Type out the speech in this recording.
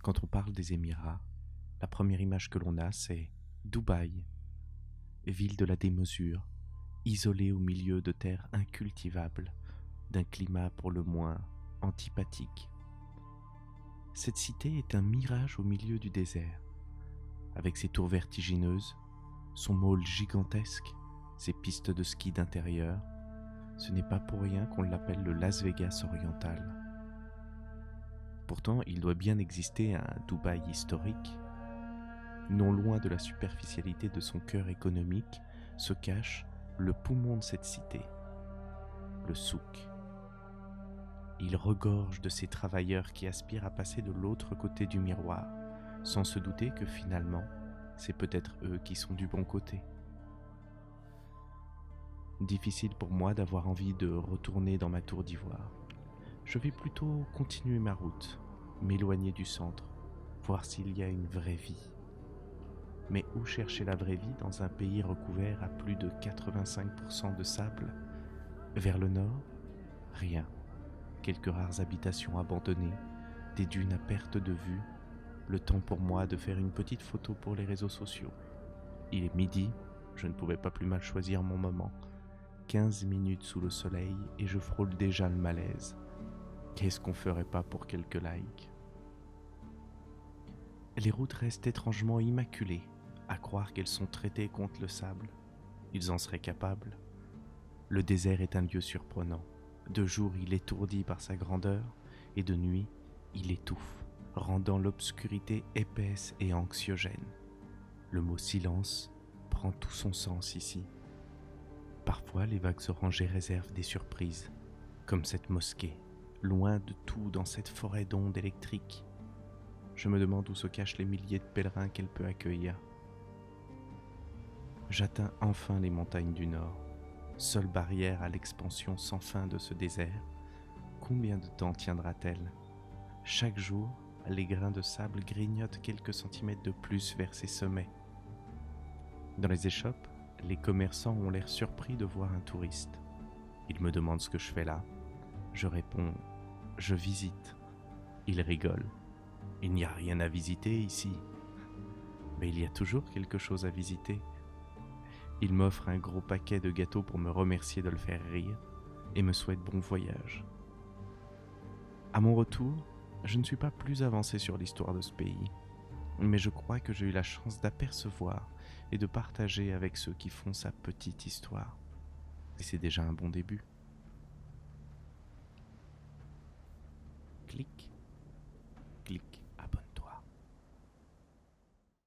Quand on parle des Émirats, la première image que l'on a, c'est Dubaï, ville de la démesure, isolée au milieu de terres incultivables, d'un climat pour le moins antipathique. Cette cité est un mirage au milieu du désert, avec ses tours vertigineuses, son mall gigantesque, ses pistes de ski d'intérieur. Ce n'est pas pour rien qu'on l'appelle le Las Vegas oriental. Pourtant, il doit bien exister un Dubaï historique. Non loin de la superficialité de son cœur économique se cache le poumon de cette cité, le souk. Il regorge de ces travailleurs qui aspirent à passer de l'autre côté du miroir, sans se douter que finalement, c'est peut-être eux qui sont du bon côté. Difficile pour moi d'avoir envie de retourner dans ma tour d'ivoire. Je vais plutôt continuer ma route, m'éloigner du centre, voir s'il y a une vraie vie. Mais où chercher la vraie vie dans un pays recouvert à plus de 85% de sable? Vers le nord, rien. Quelques rares habitations abandonnées, des dunes à perte de vue, le temps pour moi de faire une petite photo pour les réseaux sociaux. Il est midi, je ne pouvais pas plus mal choisir mon moment. 15 minutes sous le soleil et je frôle déjà le malaise. Qu'est-ce qu'on ferait pas pour quelques likes? Les routes restent étrangement immaculées, à croire qu'elles sont traitées contre le sable. Ils en seraient capables. Le désert est un lieu surprenant. De jour, il étourdit par sa grandeur, et de nuit, il étouffe, rendant l'obscurité épaisse et anxiogène. Le mot silence prend tout son sens ici. Parfois, les vagues orangées réservent des surprises, comme cette mosquée, loin de tout dans cette forêt d'ondes électriques. Je me demande où se cachent les milliers de pèlerins qu'elle peut accueillir. J'atteins enfin les montagnes du Nord, seule barrière à l'expansion sans fin de ce désert. Combien de temps tiendra-t-elle? Chaque jour, les grains de sable grignotent quelques centimètres de plus vers ses sommets. Dans les échoppes, les commerçants ont l'air surpris de voir un touriste. Ils me demandent ce que je fais là. Je réponds « Je visite ». Ils rigolent. Il n'y a rien à visiter ici. Mais il y a toujours quelque chose à visiter. Ils m'offrent un gros paquet de gâteaux pour me remercier de le faire rire et me souhaitent bon voyage. À mon retour, je ne suis pas plus avancé sur l'histoire de ce pays, mais je crois que j'ai eu la chance d'apercevoir et de partager avec ceux qui font sa petite histoire. Et c'est déjà un bon début. Clic.